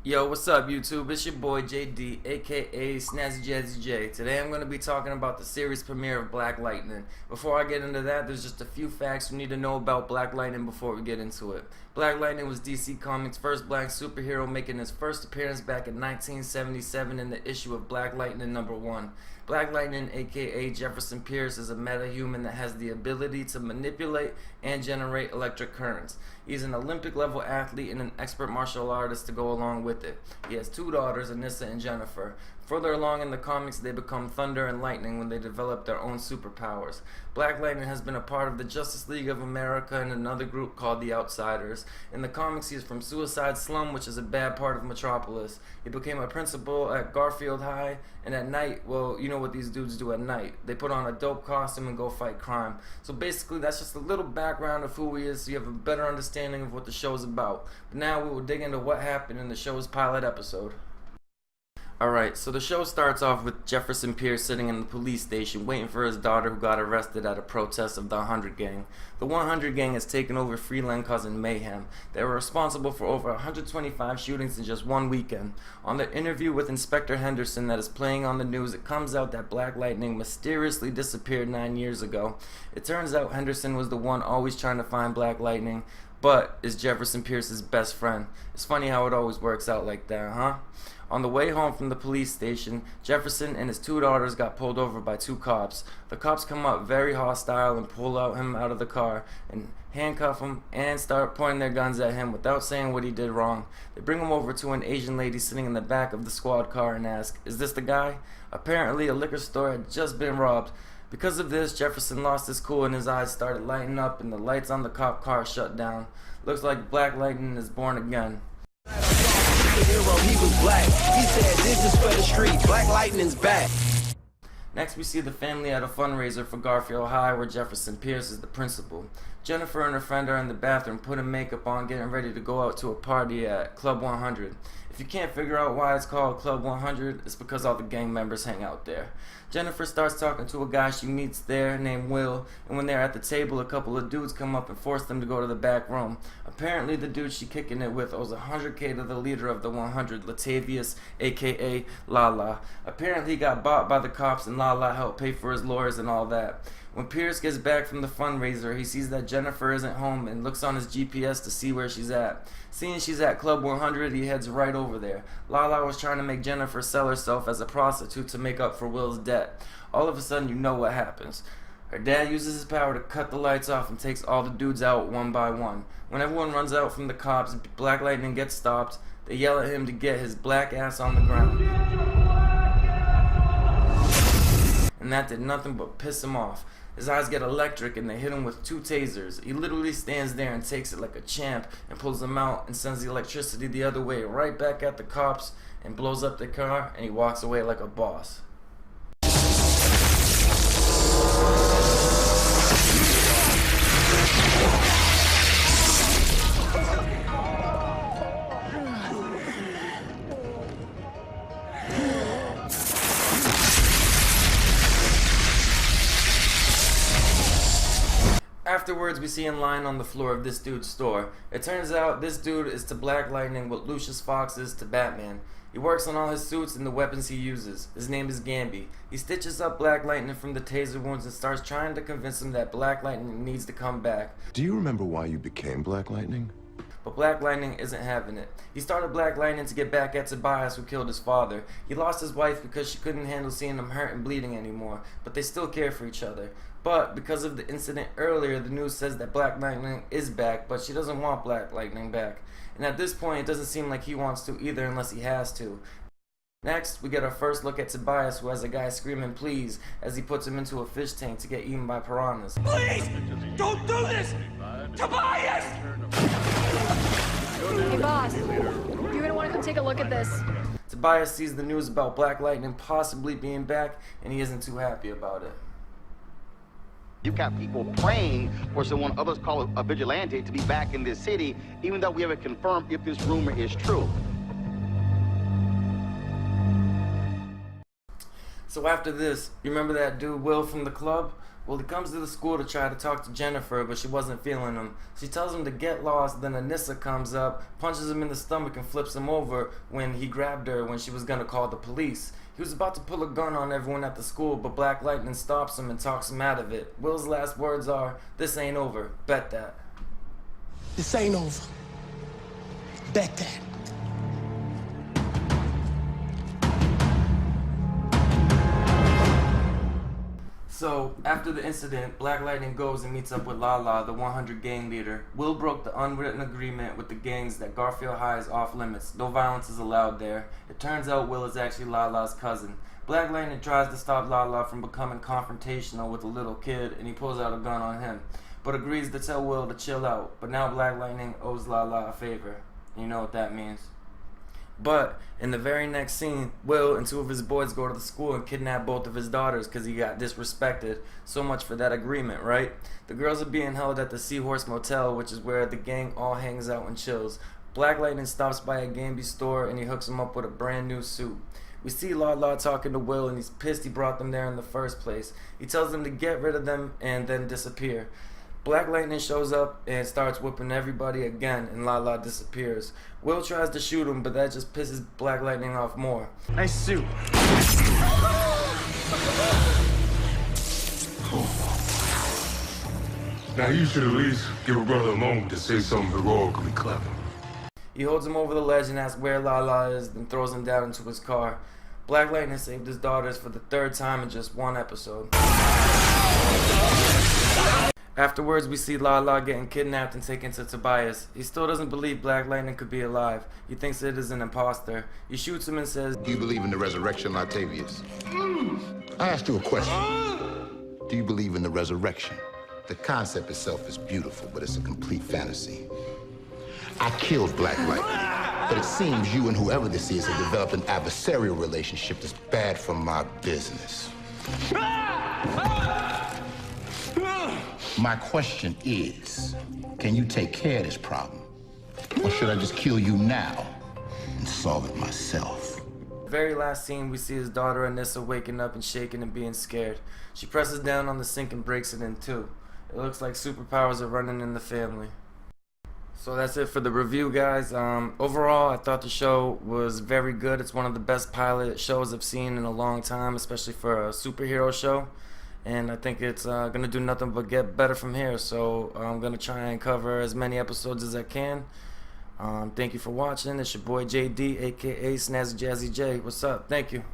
Yo, what's up YouTube? It's your boy JD, aka SnazzyJazzyJay. Today I'm going to be talking about the series premiere of Black Lightning. Before I get into that, there's just a few facts you need to know about Black Lightning before we get into it. Black Lightning was DC Comics' first black superhero, making his first appearance back in 1977 in the issue of Black Lightning #1. Black Lightning, aka Jefferson Pierce, is a metahuman that has the ability to manipulate and generate electric currents. He's an Olympic level athlete and an expert martial artist to go along with it. He has two daughters, Anissa and Jennifer. Further along in the comics, they become Thunder and Lightning when they develop their own superpowers. Black Lightning has been a part of the Justice League of America and another group called the Outsiders. In the comics, he is from Suicide Slum, which is a bad part of Metropolis. He became a principal at Garfield High, and at night, well, you know what these dudes do at night. They put on a dope costume and go fight crime. So basically, that's just a little background of who he is so you have a better understanding of what the show is about. But now we will dig into what happened in the show's pilot episode. Alright, so the show starts off with Jefferson Pierce sitting in the police station waiting for his daughter who got arrested at a protest of the 100 Gang. The 100 Gang has taken over Freeland causing mayhem. They were responsible for over 125 shootings in just one weekend. On the interview with Inspector Henderson that is playing on the news, it comes out that Black Lightning mysteriously disappeared 9 years ago. It turns out Henderson was the one always trying to find Black Lightning, but is Jefferson Pierce's best friend. It's funny how it always works out like that, huh? On the way home from the police station, Jefferson and his two daughters got pulled over by two cops. The cops come up very hostile and pull him out of the car and handcuff him and start pointing their guns at him without saying what he did wrong. They bring him over to an Asian lady sitting in the back of the squad car and ask, "Is this the guy?" Apparently, a liquor store had just been robbed. Because of this, Jefferson lost his cool and his eyes started lighting up and the lights on the cop car shut down. Looks like Black Lightning is born again. Hero, he was black. He said, "This is for the street. Black Lightning's back." Next, we see the family at a fundraiser for Garfield High where Jefferson Pierce is the principal. Jennifer and her friend are in the bathroom putting makeup on, getting ready to go out to a party at Club 100. If you can't figure out why it's called Club 100, it's because all the gang members hang out there. Jennifer starts talking to a guy she meets there named Will, and when they're at the table, a couple of dudes come up and force them to go to the back room. Apparently, the dude she kicking it with owes 100K to the leader of the 100, Latavius, aka Lala. Apparently, he got bought by the cops and Lala helped pay for his lawyers and all that. When Pierce gets back from the fundraiser, he sees that Jennifer isn't home and looks on his GPS to see where she's at. Seeing she's at Club 100, he heads right over there. Lala was trying to make Jennifer sell herself as a prostitute to make up for Will's debt. All of a sudden, you know what happens. Her dad uses his power to cut the lights off and takes all the dudes out one by one. When everyone runs out from the cops, Black Lightning gets stopped. They yell at him to get his black ass on the ground. And that did nothing but piss him off. His eyes get electric and they hit him with two tasers. He literally stands there and takes it like a champ and pulls them out and sends the electricity the other way right back at the cops and blows up the car, and he walks away like a boss. Afterwards, we see him lying on the floor of this dude's store. It turns out this dude is to Black Lightning what Lucius Fox is to Batman. He works on all his suits and the weapons he uses. His name is Gamby. He stitches up Black Lightning from the taser wounds and starts trying to convince him that Black Lightning needs to come back. Do you remember why you became Black Lightning? But Black Lightning isn't having it. He started Black Lightning to get back at Tobias, who killed his father. He lost his wife because she couldn't handle seeing him hurt and bleeding anymore, but they still care for each other. But because of the incident earlier, the news says that Black Lightning is back, but she doesn't want Black Lightning back. And at this point, it doesn't seem like he wants to either unless he has to. Next, we get our first look at Tobias, who has a guy screaming please as he puts him into a fish tank to get eaten by piranhas. Please, don't do this, Tobias! Hey boss, you're gonna want to come take a look at this. Tobias sees the news about Black Lightning possibly being back, and he isn't too happy about it. You've got people praying for someone others call a vigilante to be back in this city, even though we haven't confirmed if this rumor is true. So after this, you remember that dude Will from the club? Well, he comes to the school to try to talk to Jennifer, but she wasn't feeling him. She tells him to get lost, then Anissa comes up, punches him in the stomach and flips him over when he grabbed her when she was gonna call the police. He was about to pull a gun on everyone at the school, but Black Lightning stops him and talks him out of it. Will's last words are, "This ain't over. Bet that." This ain't over. Bet that. So, after the incident, Black Lightning goes and meets up with Lala, the 100 gang leader. Will broke the unwritten agreement with the gangs that Garfield High is off limits. No violence is allowed there. It turns out Will is actually Lala's cousin. Black Lightning tries to stop Lala from becoming confrontational with a little kid, and he pulls out a gun on him, but agrees to tell Will to chill out. But now Black Lightning owes Lala a favor. You know what that means. But in the very next scene, Will and two of his boys go to the school and kidnap both of his daughters because he got disrespected. So much for that agreement, right? The girls are being held at the Seahorse Motel, which is where the gang all hangs out and chills. Black Lightning stops by a Gamby store and he hooks him up with a brand new suit. We see Lala talking to Will and he's pissed he brought them there in the first place. He tells them to get rid of them and then disappear. Black Lightning shows up and starts whipping everybody again, and Lala disappears. Will tries to shoot him, but that just pisses Black Lightning off more. Nice suit. Now you should at least give a brother a moment to say something heroically clever. He holds him over the ledge and asks where Lala is, then throws him down into his car. Black Lightning saved his daughters for the third time in just one episode. Afterwards, we see Lala getting kidnapped and taken to Tobias. He still doesn't believe Black Lightning could be alive. He thinks it is an imposter. He shoots him and says, Do you believe in the resurrection, Octavius? I asked you a question. Do you believe in the resurrection? The concept itself is beautiful, but it's a complete fantasy. I killed Black Lightning, but it seems you and whoever this is have developed an adversarial relationship that's bad for my business. My question is, can you take care of this problem? Or should I just kill you now and solve it myself? Very last scene, we see his daughter Anissa waking up and shaking and being scared. She presses down on the sink and breaks it in two. It looks like superpowers are running in the family. So that's it for the review, guys. Overall, I thought the show was very good. It's one of the best pilot shows I've seen in a long time, especially for a superhero show. And I think it's going to do nothing but get better from here. So I'm going to try and cover as many episodes as I can. Thank you for watching. It's your boy JD, a.k.a. SnazzyJazzyJay. What's up? Thank you.